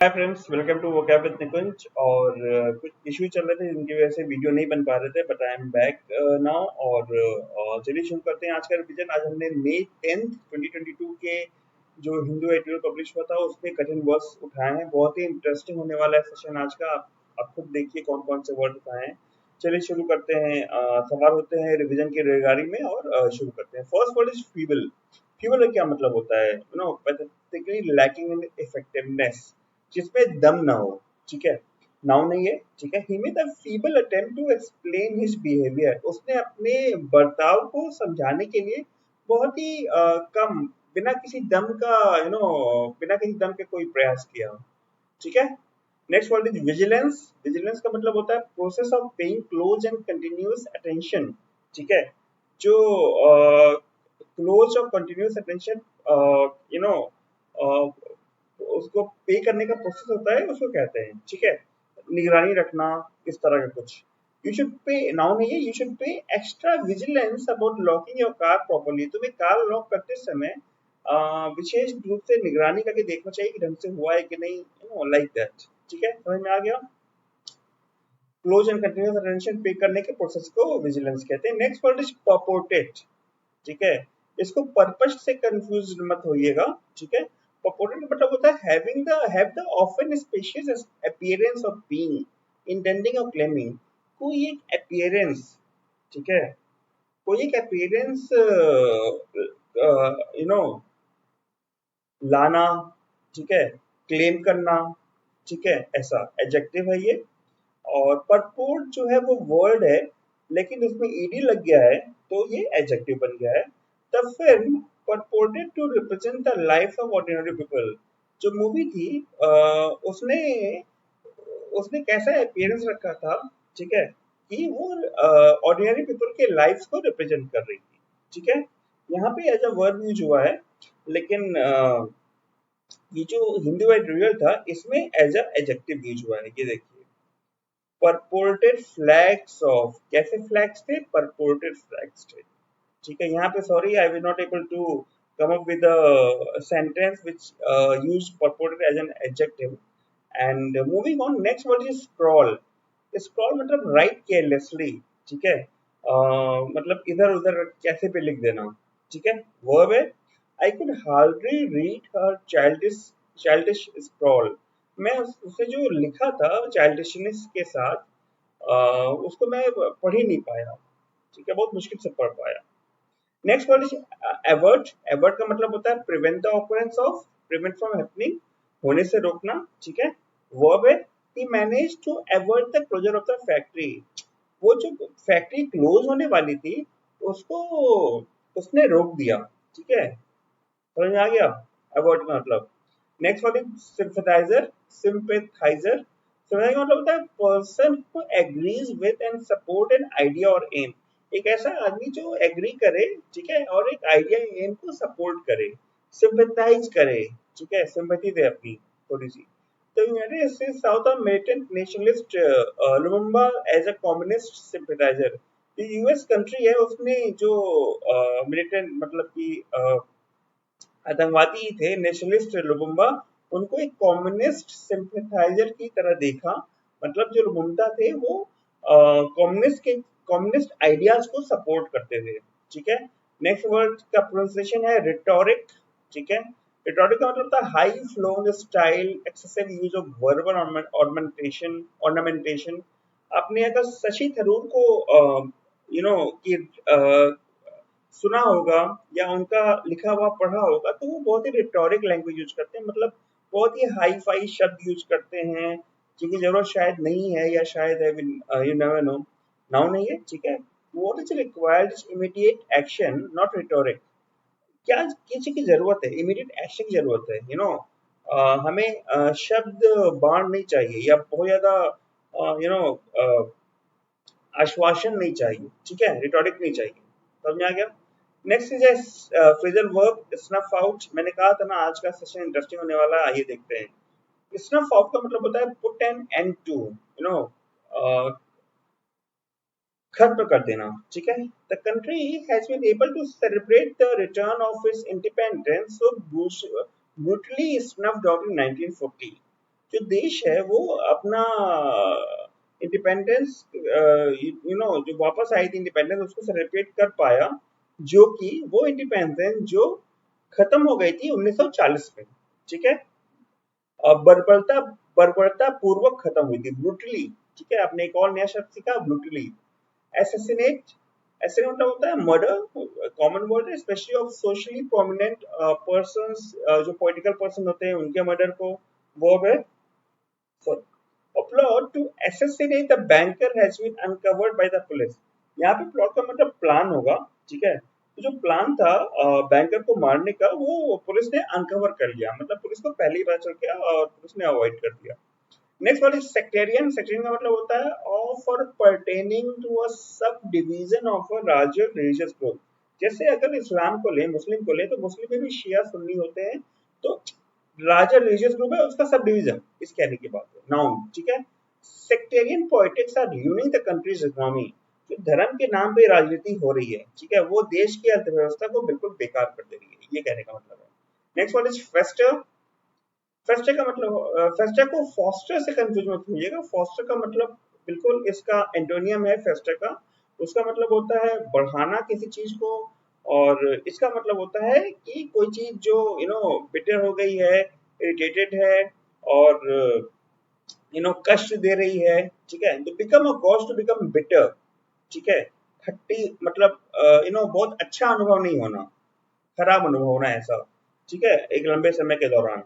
Hi friends, welcome to vocab with Nikunj. और कुछ issue चल रहे थे जिनकी वजह से वीडियो नहीं बन पा रहे थे, but I am back now. और चलिए शुरू करते हैं आज का रिवीजन। आज हमने May 10 2022 के जो हिंदू एडिटोरियल पब्लिश हुआ था उसमें कठिन वर्ड्स उठाए हैं। बहुत ही इंटरेस्टिंग होने वाला है सेशन आज का। आप खुद देखिए कौन कौन से वर्ड उठाए हैं। चलिए शुरू करते हैं। सवाल होते हैं रिवीजन की रेगारी में, और शुरू करते हैं। First word is feeble. Feeble का क्या मतलब होता है? पैथेटिकली लैकिंग इन इफेक्टिवनेस, जिसमें दम ना हो। ठीक है, नाउन नहीं है। ठीक है, he made a feeble attempt to explain his behaviour. उसने अपने बर्ताव को समझाने के लिए बहुत ही कम, बिना किसी दम का, बिना किसी दम के कोई प्रयास किया। ठीक है। Next word is vigilance. Vigilance का मतलब होता है process of paying close and continuous attention. ठीक है, जो क्लोज और कंटिन्यूअस अटेंशन, यू नो उसको पे करने का प्रोसेस होता है, उसको कहते हैं। ठीक है, निगरानी रखना, इस तरह का कुछ। यू शुड पे, नाउन नहीं है। You should pay extra vigilance about locking your car properly. तुम्हें कार लॉक करते समय विशेष रूप से निगरानी करके देखना चाहिए कि ढंग से हुआ है कि नहीं, लाइक दैट। ठीक है, समझ में आ गया। क्लोज एंड कंटिन्यूअस अटेंशन पे करने के प्रोसेस को विजिलेंस कहते हैं। Next word is purported. ठीक है, इसको पर्पस से कंफ्यूज मत होइएगा। ठीक है, पर्पोर्टेड मतलब होता है have the often spacious appearance of being, intending और क्लेमिंग। कोई एक अपीयरेंस, ठीक है, कोई एक अपीयरेंस यू नो लाना। ठीक है, क्लेम करना। ठीक है, ऐसा एडजेक्टिव है ये। और परपोर्ट जो है वो वर्ड है, लेकिन उसमें ईडी लग गया है, तो ये एडजेक्टिव बन गया है। The film purported to represent the life of ordinary people. जो मूवी थी, उसने उसने कैसा अपीयरेंस रखा था, ठीक है, कि वो ऑर्डिनरी पीपल के लाइफ को रिप्रेजेंट कर रही थी। ठीक है, यहाँ पे एज अ वर्ब यूज हुआ है, लेकिन ये जो हिंदी वर्ड रियल था इसमें एज अ एडजेक्टिव यूज हुआ है। ये देखिए, परपोर्टेड फ्लैग्स ऑफ, कैसे फ्लैग्स थे? परपोर्टेड फ्लैग्स थे। ठीक है, यहाँ पे sorry I was not able to come up with a sentence which used purported as an adjective. And moving on, next word is scroll. Scroll मतलब right carelessly. ठीक है, मतलब इधर उधर कैसे पे लिख देना। ठीक है, वर्ब है। I could hardly read her childish scroll. मैं उसे जो लिखा था चाइल्डिशनेस के साथ, उसको मैं पढ़ ही नहीं पाया। ठीक है, बहुत मुश्किल से पढ़ पाया। Next word is avert. Avert का मतलब होता है prevent the occurrence of, prevent from happening, होने से रोकना। ठीक है, वर्ब है। He manage to avert the closure of the factory. वो जो फैक्ट्री क्लोज होने वाली थी उसको उसने रोक दिया। ठीक है, समझ में आ गया एवर्ट का मतलब। Next word is sympathiser. Sympathiser समझने का मतलब होता है person who agrees with and support an idea और एम। एक ऐसा आदमी जो एग्री करे, ठीक है, और एक आइडिया एम को सपोर्ट करे, सिंपैथाइज करे। ठीक है, सिंपैथी दे अपनी थोड़ी सी। तो United States south of militant nationalist Lumumba as a communist sympathiser. US country है, उसने जो मिलिटेंट मतलब कि आतंकवादी थे, नेशनलिस्ट लुमुम्बा, उनको एक कम्युनिस्ट सिंपैथाइजर की तरह देखा। मतलब जो लुमुम्बा थे वो कम्युनिस्ट आइडियाज को सपोर्ट करते थे। ठीक है, नेक्स्ट वर्ड का प्रोनाउंसिएशन है रिटोरिक। ठीक है, रिटोरिक का मतलब था high flowing style, excessive use of verbal ornamentation. आपने अगर शशि थरूर को यू नो कि सुना होगा या उनका लिखा हुआ पढ़ा होगा, तो वो बहुत ही रिटोरिक लैंग्वेज यूज करते हैं। मतलब बहुत ही हाई फाई शब्द यूज करते हैं जिनकी जरूरत शायद नहीं है, या शायद है, यू नेवर नो। नाउ नहीं है। ठीक है, what is required is immediate action not rhetoric. क्या किस चीज की जरूरत है? इमीडिएट एक्शन की जरूरत है। हमें शब्द बाण नहीं चाहिए, या बहुत ज्यादा यू नो आश्वासन नहीं चाहिए। ठीक है, रिटोरिक नहीं चाहिए। समझ में आ गया। Next is phrasal verb snuff out. मैंने कहा था ना आज का सेशन इंटरेस्टिंग होने वाला है, आइए देखते हैं। स्नफ आउट का मतलब होता है put an end to, no, खत्म कर देना। ठीक है, the country has been able to celebrate the return of its independence so brutally snuffed out in 1940। जो देश है वो अपना इंडिपेंडेंस जो वापस आई थी इंडिपेंडेंस उसको सेलिब्रेट कर पाया, जो कि वो इंडिपेंडेंस जो खत्म हो गई थी 1940 में। ठीक है, बर्बरता बर्बरता पूर्वक खत्म हुई थी, ब्रूटली। ठीक है, आपने एक और नया शब्द सीखा, ब्रूटली। एसेसिनेट, ऐसे मतलब होता है मर्डर, कॉमन वर्ड है, specially of socially prominent persons, जो पॉलिटिकल पर्सन होते हैं उनके मर्डर को। वर्ब है, sorry, a plot to assassinate the banker has been uncovered by the police। यहाँ पे प्लॉट का मतलब प्लान होगा। ठीक है, तो जो प्लान था बैंकर को मारने का वो पुलिस ने अनकवर कर लिया, मतलब पुलिस को पहले ही पता चल गया और पुलिस ने अवॉइड कर दिया। नेक्स्ट वाला सेक्टेरियन। सेक्टेरियन का मतलब होता है ऑफ और pertaining to a subdivision of a larger religious group. जैसे अगर इस्लाम को ले, मुस्लिम को ले, तो मुस्लिम में भी शिया सुन्नी होते हैं, तो लार्जर रिलीजियस ग्रुप है उसका सब डिवीजन, इस कहने की बात है, नाउन। ठीक है, sectarian politics are ruining the country's economy। जो धर्म के नाम पे राजनीति हो रही है, ठीक है, वो देश की अर्थव्यवस्था को बिल्कुल बेकार कर दे रही है, ये कहने का मतलब है। Next one is fester. Fester का मतलब, फेस्टर को फॉस्टर से कंफ्यूज मत कीजिएगा। फॉस्टर का मतलब बिल्कुल इसका एंटोनियम है फेस्टर का। उसका मतलब होता है बढ़ाना किसी चीज को, और इसका मतलब होता है कि कोई चीज जो बिटर हो गई है, इरिटेटेड है, और कष्ट दे रही है। ठीक है, तो become a cause to become bitter. ठीक है, खट्टी मतलब बहुत अच्छा अनुभव नहीं होना, खराब अनुभव होना ऐसा। ठीक है, एक लंबे समय के दौरान।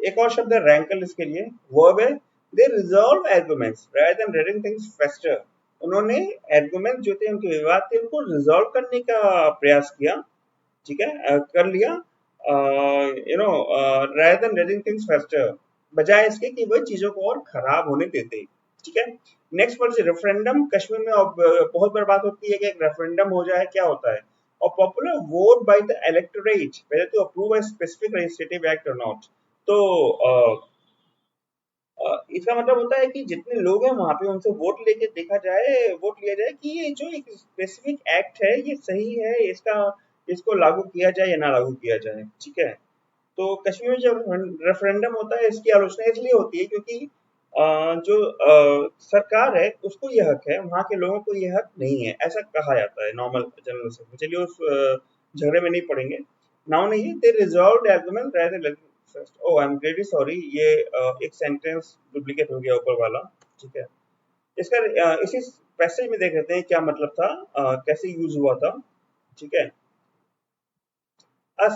एक और शब्द है रैंकल इसके लिए, वर्ब है, दे रिजॉल्व आर्गुमेंट्स रादर देन लेटिंग थिंग्स फेस्टर। उन्होंने आर्गुमेंट जो थे, उनके विवाद थे, उनको रिजॉल्व करने का प्रयास किया। ठीक है, कर लिया, रादर देन लेटिंग थिंग्स फेस्टर, बजाय इसके कि वह चीजों को और खराब होने देते। ठीक है, नेक्स्ट वर्ड रेफरेंडम। कश्मीर में अब बहुत बार बात होती है कि एक रेफरेंडम हो जाए, क्या होता है, और popular vote by the electorate whether to approve a specific legislative act or not। तो इसका मतलब होता है कि जितने लोग हैं वहां पे उनसे वोट लेके देखा जाए, वोट लिया जाए कि ये जो एक स्पेसिफिक एक्ट है ये सही है, इसका इसको लागू किया जाए या ना लागू किया जाए। ठीक है, तो कश्मीर में जब रेफरेंडम होता है इसकी आलोचना इसलिए होती है क्योंकि जो सरकार है उसको ये हक है, वहाँ के लोगों को ये हक नहीं है, ऐसा कहा जाता है नॉर्मल जनरल में। चलिए उस झगड़े में नहीं पड़ेंगे। नाउ नहीं, they resolve argument rather. Oh I am really sorry, ये एक सेंटेंस डुप्लीकेट हो गया ऊपर वाला। ठीक है, इसका इसी पैसेज में देख लेते हैं क्या मतलब था, कैसे यूज हुआ था। ठीक है, A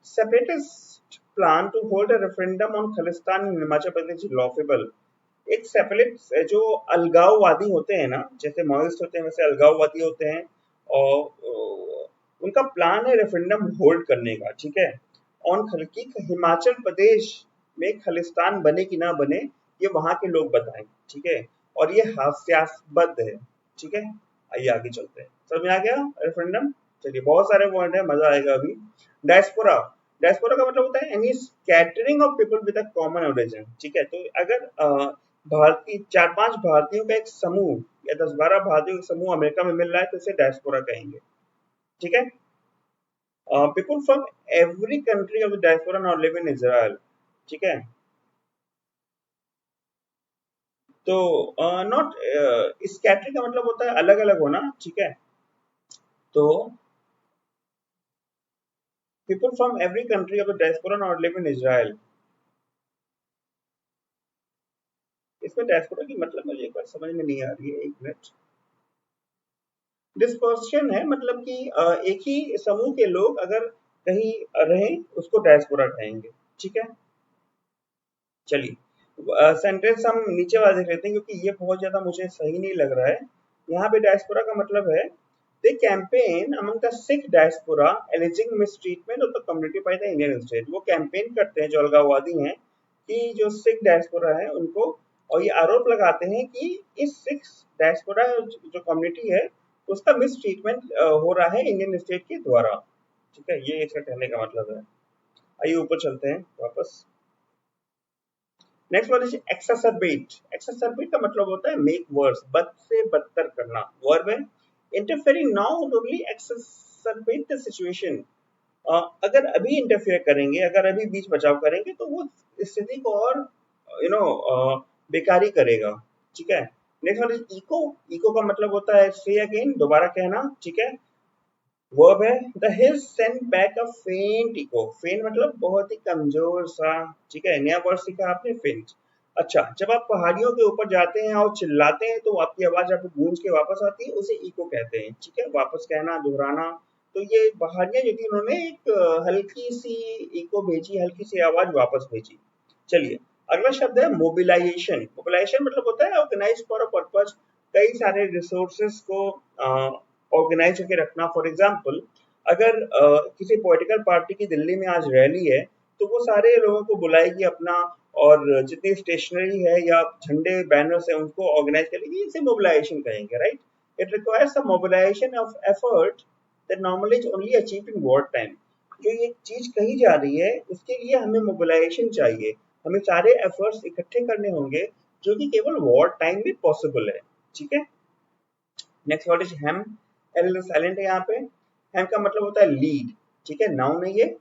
separatist plan to hold a referendum on Khalistan in Himachal Pradesh is lawful। एक सेपरेट जो अलगाववादी होते हैं ना, जैसे माओइस्ट होते हैं वैसे अलगाववादी होते हैं, और उनका प्लान है रेफरेंडम होल्ड करने का। ठीक है, ऑन खलकी हिमाचल प्रदेश में खालिस्तान बने कि ना बने, ये वहां के लोग बताएं। ठीक है, और ये हास्यास्पद है। ठीक है, आइए आगे चलते हैं, समझ में आ गया रेफरेंडम। चलिए, बहुत सारे वर्ड है, मजा आएगा अभी। डायस्पोरा। डायस्पोरा का मतलब होता है any scattering of people with a common origin. ठीक है, तो अगर भारतीय 4-5 भारतीयों का एक समूह या 10-12 भारतीयों का समूह अमेरिका में मिल रहा है तो उसे डायस्पोरा कहेंगे। ठीक है, people from every country of the diaspora now live in Israel. ठीक है, तो नॉट स्कैटरिंग का मतलब होता है अलग अलग होना। ठीक है, तो people from every country of the diaspora now live in Israel, इसमें डायस्पोरा की मतलब मुझे एक बार समझ में नहीं आ रही है, एक मिनट। डिस्पर्शन है, मतलब कि एक ही समूह के लोग अगर कहीं रहें उसको डायस्पोरा कहेंगे। ठीक है, चलिए सेंटेंस हम नीचे वाला देख लेते हैं क्योंकि ये बहुत ज्यादा मुझे सही नहीं लग रहा है। यहाँ पे डायस्पोरा का मतलब है they campaign among the Sikh diaspora alleging mistreatment of the community by the Indian state. वो कैंपेन करते हैं जो अलगाववादी हैं कि जो सिख डायस्पोरा है उनको, और ये आरोप लगाते हैं कि इस सिख डायस्पोरा जो कम्युनिटी है उसका मिसट्रीटमेंट हो रहा है इंडियन स्टेट के द्वारा। ठीक है, ये इसका कहने का मतलब है। आइए ऊपर चलते हैं वापस। Next word is exacerbate. Exacerbate का मतलब होता है मेक वर्स, बद से बदतर करना। वर्ब है, interfering now only exacerbate the situation. अगर अभी इंटरफेयर करेंगे, अगर अभी बीच बचाव करेंगे तो वो स्थिति को और यू नो बेकारी करेगा, ठीक है। Next one is echo. Echo का मतलब होता है से अगेन, दोबारा कहना, ठीक है। वर्ब है द हिल्स सेंड बैक अ फेंट इको। फेंट मतलब बहुत ही कमजोर सा, ठीक है। नया वर्ड सीखा आपने, फेंट। अच्छा, जब आप पहाड़ियों के ऊपर जाते हैं और चिल्लाते हैं तो आपकी आवाज आपको गूंज के वापस आती है, उसे इको कहते हैं, ठीक है। वापस कहना, दोहराना। तो ये पहाड़ियां जो थी, उन्होंने एक हल्की सी इको भेजी, हल्की सी आवाज वापस भेजी। चलिए, अगला शब्द है मोबिलाइजेशन। मोबिलाइजेशन मतलब होता है ऑर्गेनाइज फॉर अ पर्पज, कई सारे रिसोर्सेस को ऑर्गेनाइज करके रखना। फॉर एग्जाम्पल, अगर किसी पॉलिटिकल पार्टी की दिल्ली में आज रैली है, तो वो सारे लोगों को बुलाएगी अपना, और जितनी स्टेशनरी है या झंडे बैनर्स है उनको ऑर्गेनाइज करेगी, इसे मोबिलाइजेशन कहेंगे, right. It requires a mobilization of effort that normally is only achieved in war time. जो ये चीज कही जा रही है उसके लिए हमें मोबिलाइजेशन चाहिए, हमें सारे एफर्ट्स इकट्ठे करने होंगे जो कि केवल वॉर टाइम में पॉसिबल है, ठीक है। Next word is hem. L silent है यहाँ पे। हेम का मतलब होता है लीड, ठीक है, नाउन है ये।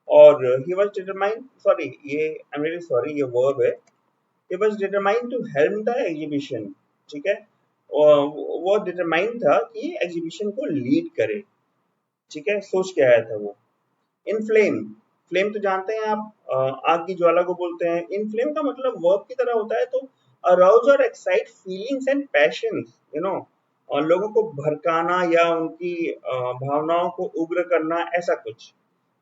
और ही वाज डिटरमाइंड, सॉरी ये आई एम रियली सॉरी, ये वर्ब है। He was determined to helm the exhibition, ठीक है। और वो डिटरमाइंड था कि एग्जीबिशन को लीड करे, ठीक है, सोच के आया था वो। इनफ्लेम, फ्लेम तो जानते हैं आप, आग की ज्वाला को बोलते हैं। इनफ्लेम का मतलब वर्ब की तरह होता है, तो अराउज और excite feelings and patience, you know, और लोगों को भड़काना या उनकी भावनाओं को उग्र करना, ऐसा कुछ।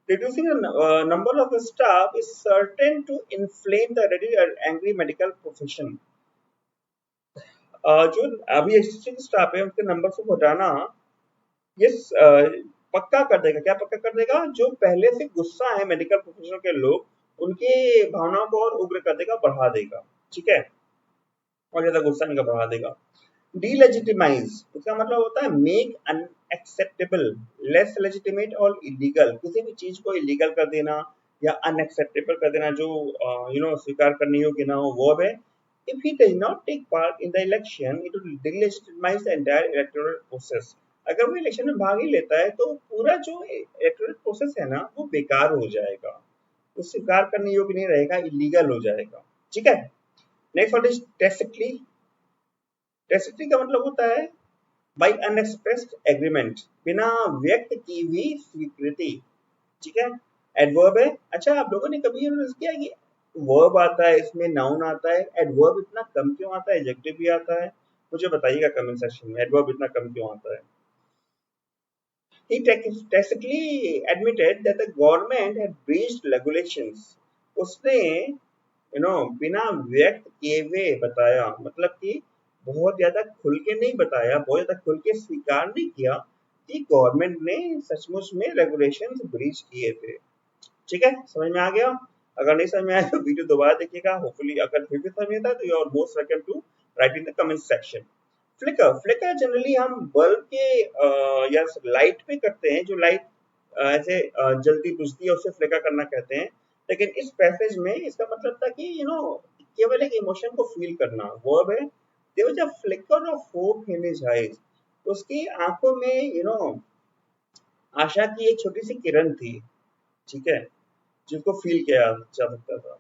Reducing the number of staff is certain to inflame the already angry medical profession. जो अभी existing स्टाफ है उनके नंबर को घटाना, ये पक्का कर देगा, क्या पक्का कर देगा, जो पहले से गुस्सा है मेडिकल प्रोफेशनल के लोग, उनके भावनाओं को और उग्र कर देगा, बढ़ा देगा, ठीक है, और ज्यादा गुस्सा इनका बढ़ा देगा। डीलेजिटिमाइज, इसका मतलब होता है मेक अनएक्सेप्टेबल, लेस लेजिटिमेट और इलीगल, किसी भी चीज को इलीगल कर देना या अनएक्सेप्टेबल कर देना, जो स्वीकार करने योग्य ना हो, वो है। If he does not take part in the election it will delegitimise the entire electoral process. अगर वो इलेक्शन में भाग ही लेता है तो पूरा जो इलेक्टोरल प्रोसेस है ना, वो बेकार हो जाएगा, वो स्वीकार करने योग्य नहीं रहेगा, इलीगल हो जाएगा, ठीक है। Next what is tacitly. Tacitly का मतलब होता है बाई अनएक्सप्रेस्ड एग्रीमेंट, बिना व्यक्त की हुई स्वीकृति, ठीक है। एडवर्ब है। अच्छा, आप लोगों ने कभी नोटिस किया कि वर्ब आता है इसमें, नाउन आता है, एडवर्ब इतना कम क्यों आता है, एडजेक्टिव भी आता है? मुझे बताइएगा कमेंट सेक्शन में, एडवर्ब इतना कम क्यों आता है। He tacitly admitted that the government had breached regulations. उसने बिना व्यक्त किए हुए बताया, मतलब कि बहुत ज्यादा खुल के नहीं बताया, बहुत ज्यादा खुल के स्वीकार नहीं किया कि गवर्नमेंट ने सचमुच में रेगुलेशंस ब्रीच किए थे, ठीक है। समझ में आ गया? अगर नहीं समझ में आया तो वीडियो दोबारा देखिएगा, होपफुली अगर फिर भी समझ में आता तो you are most welcome to write in the comment section. Flicker, flicker generally हम बल्ब के या लाइट पे करते हैं, जो लाइट ऐसे जल्दी बुझती है उसे फ्लिकर करना कहते हैं। लेकिन इस पैसेज में इसका मतलब था कि केवल एक इमोशन को फील करना। वर्ब है there was a flicker of hope in his eyes, उसकी आंखों में आशा की एक छोटी सी किरण थी, ठीक है, जिसको फील किया जा सकता था।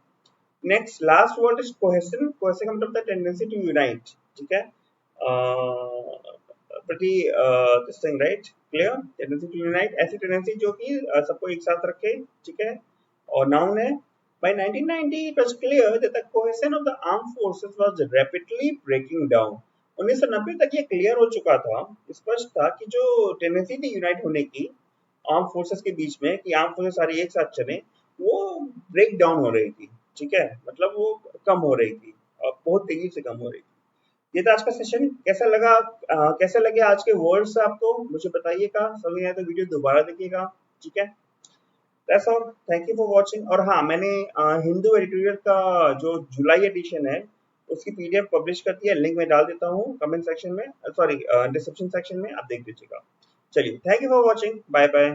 Next last word is cohesion. Cohesion का मतलब है टेंडेंसी टू यूनाइट, ठीक है। pretty this thing, right? Clear? Tendency to unite, ऐसी टेंडेंसी जो कि सबको एक साथ रखे, ठीक है। और नाउन है। By 1990 it was clear that the cohesion of the armed forces was rapidly breaking down. 1990 तक ये क्लियर हो चुका था, स्पष्ट था कि जो टेंडेंसी थी यूनाइट होने की आर्म फोर्सेस के बीच में, कि आर्म फोर्सेस सारी एक साथ चले, वो ब्रेक डाउन हो रही थी, ठीक है, मतलब वो कम हो रही थी, बहुत तेजी से कम हो रही थी। ये था आज का सेशन, कैसा लगा, कैसे लगे आज के वर्ड्स आपको, मुझे बताइएगा। समझ आए तो वीडियो दोबारा देखिएगा, ठीक है। That's all, thank you for watching. और हाँ, मैंने हिंदू एडिटोरियल का जो जुलाई एडिशन है उसकी पीडीएफ पब्लिश कर दी है, लिंक मैं डाल देता हूँ कमेंट सेक्शन में, सॉरी डिस्क्रिप्शन सेक्शन में, आप देख लीजिएगा। चलिए, thank you for watching, bye bye.